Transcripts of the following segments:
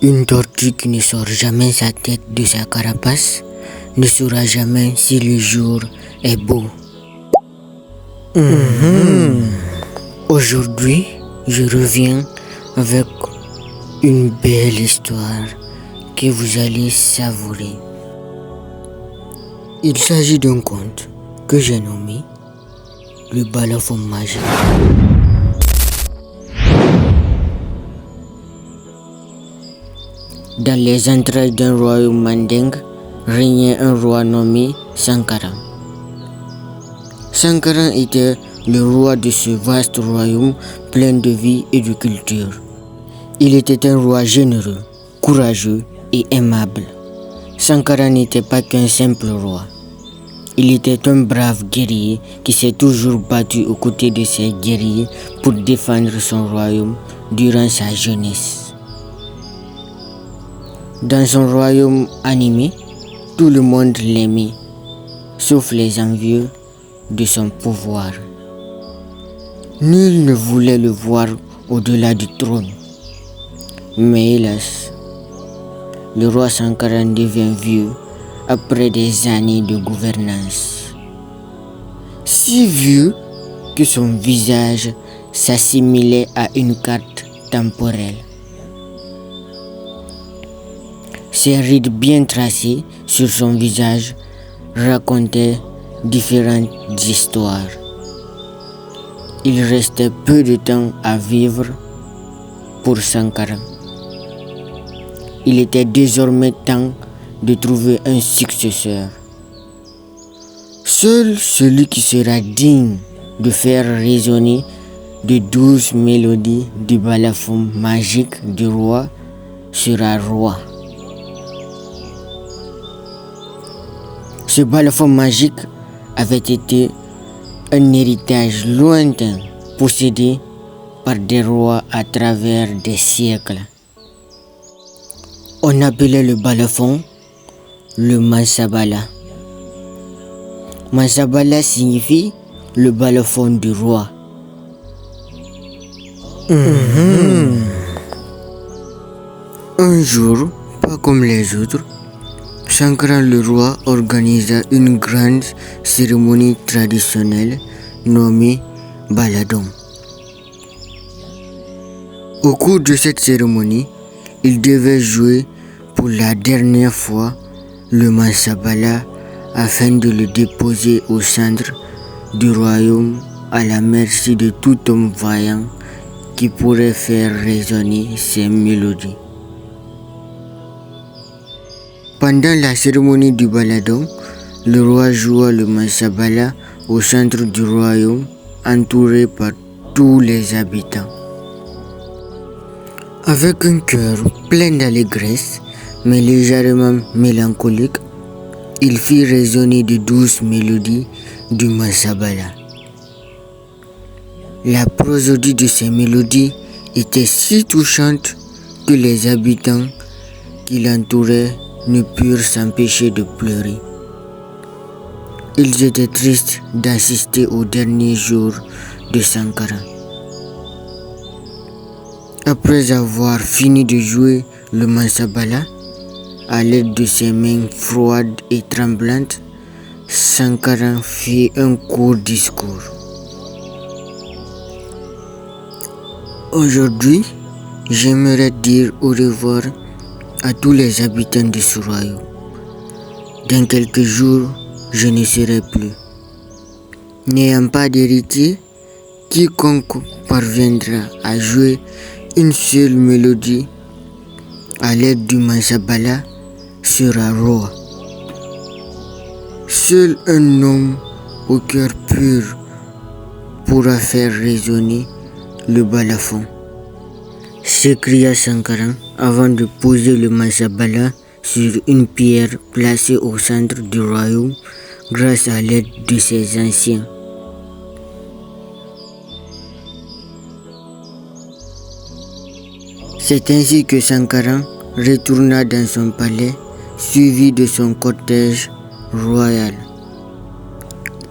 Une tortue qui ne sort jamais sa tête de sa carapace ne saura jamais si le jour est beau. Aujourd'hui, je reviens avec une belle histoire que vous allez savourer. Il s'agit d'un conte que j'ai nommé Le balafon magique. Dans les entrailles d'un royaume mandingue, régnait un roi nommé Sankaran. Sankaran était le roi de ce vaste royaume plein de vie et de culture. Il était un roi généreux, courageux et aimable. Sankaran n'était pas qu'un simple roi. Il était un brave guerrier qui s'est toujours battu aux côtés de ses guerriers pour défendre son royaume durant sa jeunesse. Dans son royaume animé, tout le monde l'aimait, sauf les envieux de son pouvoir. Nul ne voulait le voir au-delà du trône. Mais hélas, le roi Sankaran devient vieux après des années de gouvernance. Si vieux que son visage s'assimilait à une carte temporelle. Ses rides bien tracées sur son visage racontaient différentes histoires. Il restait peu de temps à vivre pour Sankaran. Il était désormais temps de trouver un successeur. Seul celui qui sera digne de faire résonner de douces mélodies du balafon magique du roi sera roi. Ce balafon magique avait été un héritage lointain possédé par des rois à travers des siècles. On appelait le balafon le Mansabala. Mansabala signifie le balafon du roi. Un jour, pas comme les autres, Sankaran le roi organisa une grande cérémonie traditionnelle nommée Baladon. Au cours de cette cérémonie, il devait jouer pour la dernière fois le Mansabala afin de le déposer au centre du royaume à la merci de tout homme vaillant qui pourrait faire résonner ses mélodies. Pendant la cérémonie du Baladon, le roi joua le Mansabala au centre du royaume, entouré par tous les habitants. Avec un cœur plein d'allégresse, mais légèrement mélancolique, il fit résonner de douces mélodies du Mansabala. La prosodie de ces mélodies était si touchante que les habitants qui l'entouraient ne purent s'empêcher de pleurer. Ils étaient tristes d'assister au dernier jour de Sankaran. Après avoir fini de jouer le Mansabala, à l'aide de ses mains froides et tremblantes, Sankaran fit un court discours. Aujourd'hui, j'aimerais dire au revoir à tous les habitants de ce royaume. Dans quelques jours, je ne serai plus. N'ayant pas d'héritier, quiconque parviendra à jouer une seule mélodie à l'aide du Mansabala sera roi. Seul un homme au cœur pur pourra faire résonner le balafon, s'écria Sankaran avant de poser le Mansabala sur une pierre placée au centre du royaume grâce à l'aide de ses anciens. C'est ainsi que Sankaran retourna dans son palais suivi de son cortège royal.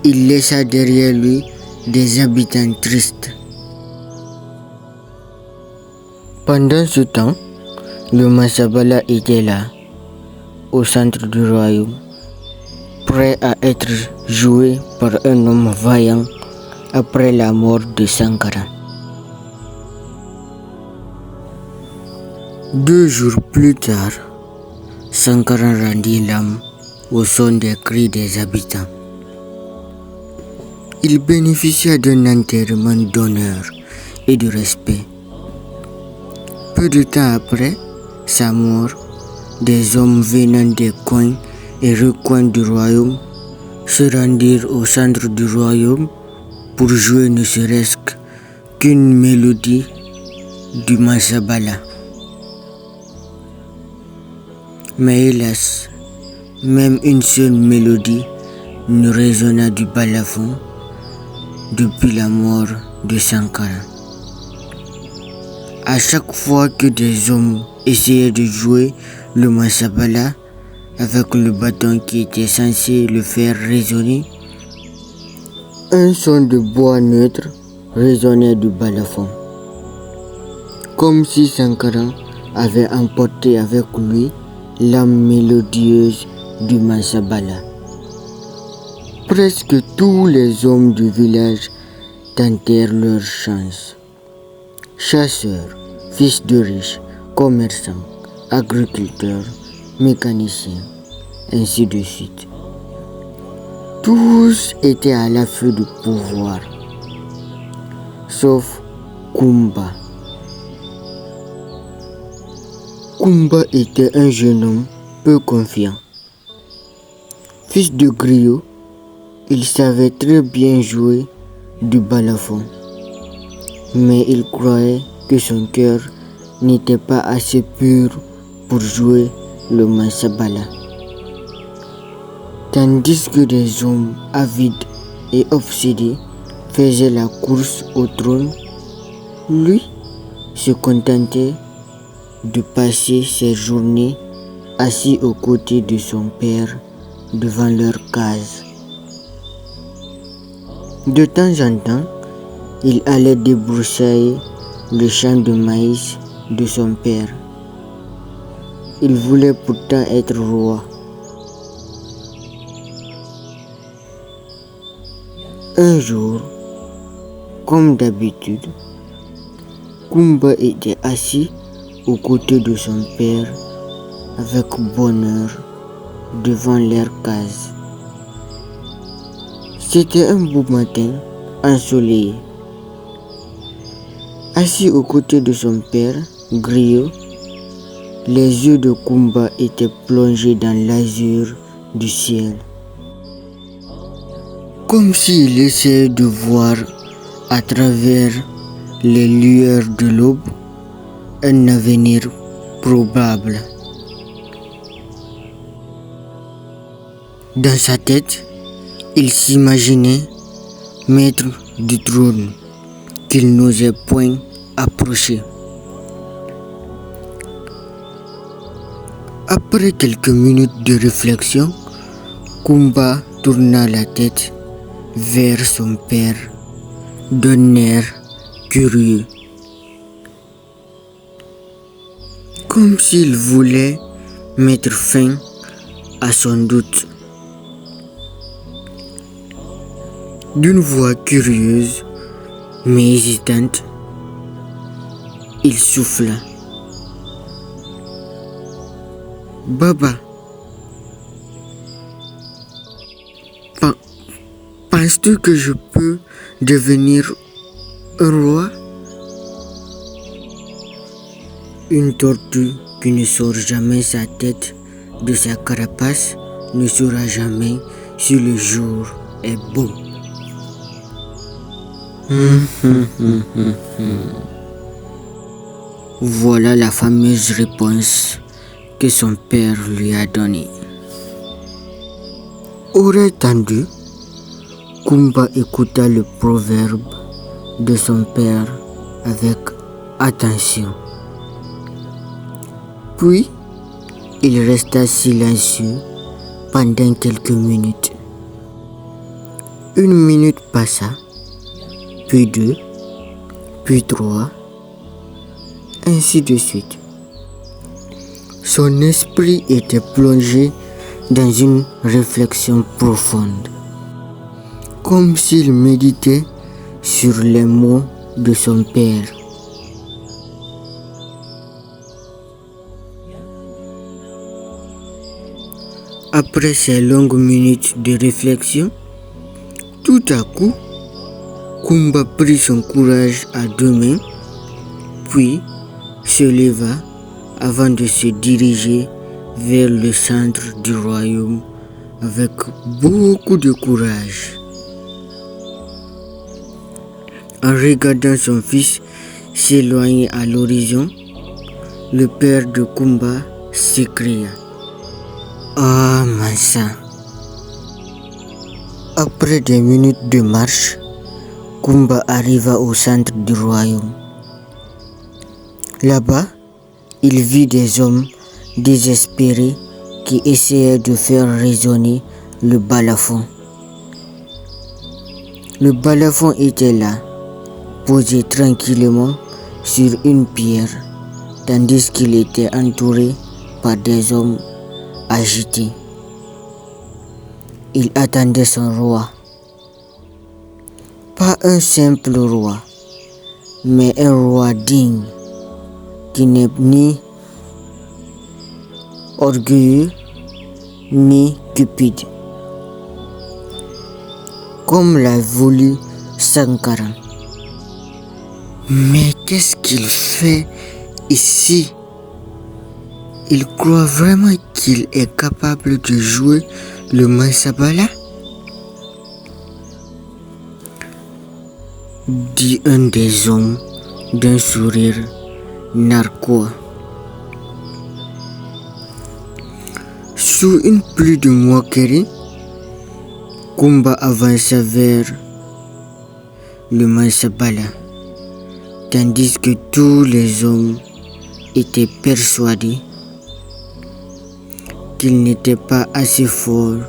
Il laissa derrière lui des habitants tristes. Pendant ce temps, Le Massabala était là, au centre du royaume, prêt à être joué par un homme vaillant après la mort de Sankara. 2 jours plus tard, Sankara rendit l'âme au son des cris des habitants. Il bénéficia d'un enterrement d'honneur et de respect. Peu de temps après sa mort, des hommes venant des coins et recoins du royaume se rendirent au centre du royaume pour jouer ne serait-ce qu'une mélodie du Massabala. Mais hélas, même une seule mélodie ne résonna du balafon depuis la mort de Sankara. À chaque fois que des hommes essayaient de jouer le Massabala avec le bâton qui était censé le faire résonner, un son de bois neutre résonnait du balafon, comme si Sankara avait emporté avec lui l'âme mélodieuse du Massabala. Presque tous les hommes du village tentèrent leur chance. Chasseurs, fils de riches, commerçants, agriculteurs, mécaniciens, ainsi de suite. Tous étaient à l'affût du pouvoir, sauf Kumba. Kumba était un jeune homme peu confiant. Fils de griot, il savait très bien jouer du balafon, mais il croyait que son cœur n'était pas assez pur pour jouer le Massabala. Tandis que des hommes avides et obsédés faisaient la course au trône, lui se contentait de passer ses journées assis aux côtés de son père devant leur case. De temps en temps, il allait débroussailler le champ de maïs de son père. Il voulait pourtant être roi. Un jour, comme d'habitude, Kumba était assis aux côtés de son père avec bonheur devant leur case. C'était un beau matin ensoleillé. Assis aux côtés de son père, griot, les yeux de Kumba étaient plongés dans l'azur du ciel, comme s'il essayait de voir à travers les lueurs de l'aube un avenir probable. Dans sa tête, il s'imaginait maître du trône qu'il n'osait point approcher. Après quelques minutes de réflexion, Kumba tourna la tête vers son père d'un air curieux, comme s'il voulait mettre fin à son doute. D'une voix curieuse mais hésitante, il souffla. Baba, penses-tu que je peux devenir un roi? Une tortue qui ne sort jamais sa tête de sa carapace ne saura jamais si le jour est beau. Voilà la fameuse réponse que son père lui a donnée. Oreille tendue, Kumba écouta le proverbe de son père avec attention. Puis, il resta silencieux pendant quelques minutes. 1 minute passa, puis 2, puis 3, ainsi de suite. Son esprit était plongé dans une réflexion profonde, comme s'il méditait sur les mots de son père. Après ces longues minutes de réflexion, tout à coup, Kumba prit son courage à deux mains, puis se leva avant de se diriger vers le centre du royaume avec beaucoup de courage. En regardant son fils s'éloigner à l'horizon, le père de Kumba s'écria: « Ah, mon sang !» Après des minutes de marche, Kumba arriva au centre du royaume. Là-bas, il vit des hommes désespérés qui essayaient de faire résonner le balafon. Le balafon était là, posé tranquillement sur une pierre, tandis qu'il était entouré par des hommes agités. Il attendait son roi. Pas un simple roi, mais un roi digne, qui n'est ni orgueilleux ni cupide, comme l'a voulu Sankara. Mais qu'est-ce qu'il fait ici? Il croit vraiment qu'il est capable de jouer le Mansabala? Dit un des hommes d'un sourire narquois. Sous une pluie de moquerie, Kumba avança vers le Mansabala, tandis que tous les hommes étaient persuadés qu'il n'était pas assez fort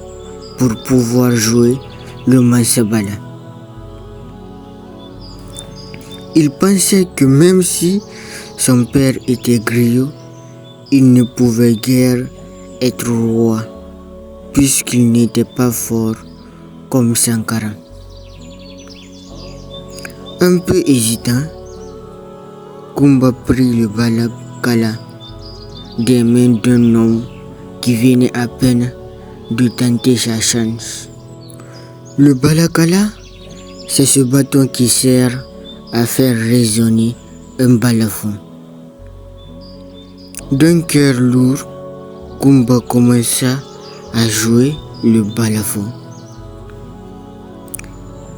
pour pouvoir jouer le Mansabala. Il pensait que même si son père était griot, il ne pouvait guère être roi, puisqu'il n'était pas fort comme Sankara. Un peu hésitant, Kumba prit le balakala des mains d'un homme qui venait à peine de tenter sa chance. Le balakala, c'est ce bâton qui sert à faire résonner un balafon. D'un cœur lourd, Kumba commença à jouer le balafon.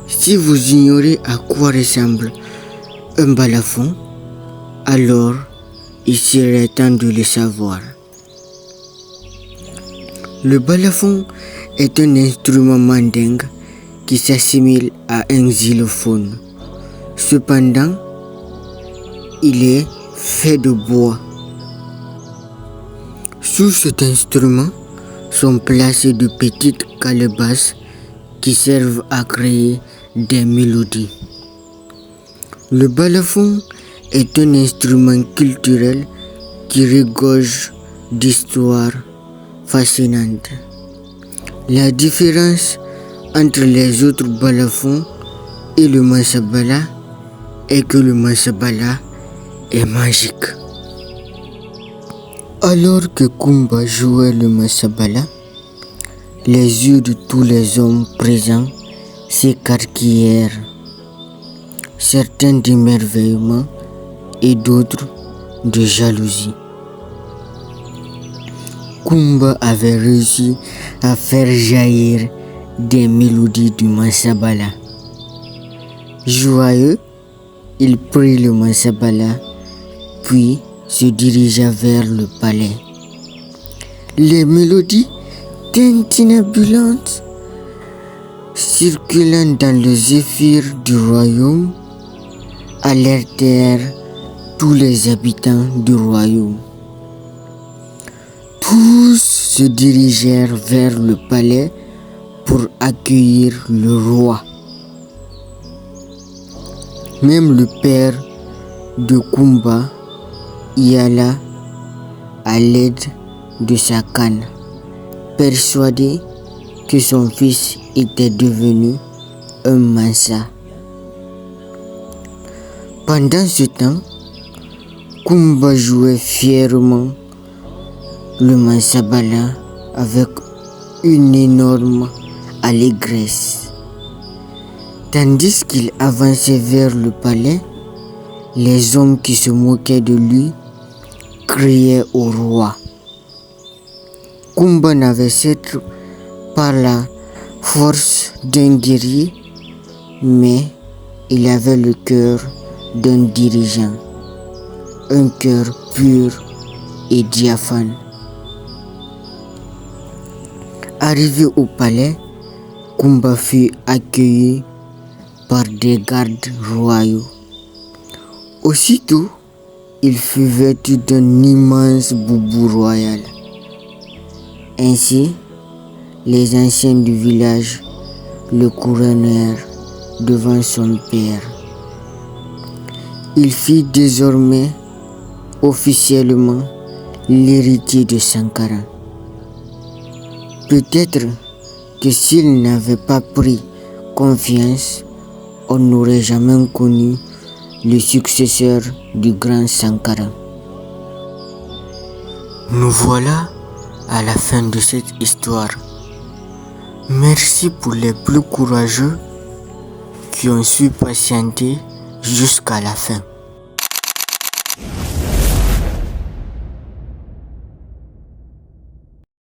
Si vous ignorez à quoi ressemble un balafon, alors il serait temps de le savoir. Le balafon est un instrument mandingue qui s'assimile à un xylophone. Cependant, il est fait de bois. Sous cet instrument sont placées de petites calebasses qui servent à créer des mélodies. Le balafon est un instrument culturel qui regorge d'histoires fascinantes. La différence entre les autres balafons et le Mansabala est que le Mansabala est magique. Alors que Kumba jouait le Mansabala, les yeux de tous les hommes présents s'écarquillèrent, certains d'émerveillement et d'autres de jalousie. Kumba avait réussi à faire jaillir des mélodies du Mansabala. Joyeux, il prit le Mansabala, puis se dirigea vers le palais. Les mélodies tintinnabullantes circulant dans le zéphyr du royaume alertèrent tous les habitants du royaume. Tous se dirigèrent vers le palais pour accueillir le roi. Même le père de Kumba y alla à l'aide de sa canne, persuadé que son fils était devenu un Mansa. Pendant ce temps, Kumba jouait fièrement le Mansabala avec une énorme allégresse. Tandis qu'il avançait vers le palais, les hommes qui se moquaient de lui criaient au roi. Kumba n'avait certes pas la force d'un guerrier, mais il avait le cœur d'un dirigeant, un cœur pur et diaphane. Arrivé au palais, Kumba fut accueilli par des gardes royaux. Aussitôt, il fut vêtu d'un immense boubou royal. Ainsi, les anciens du village le couronnèrent devant son père. Il fit désormais officiellement l'héritier de Sankara. Peut-être que s'il n'avait pas pris confiance, on n'aurait jamais connu le successeur du grand Sankara. Nous voilà à la fin de cette histoire. Merci pour les plus courageux qui ont su patienter jusqu'à la fin.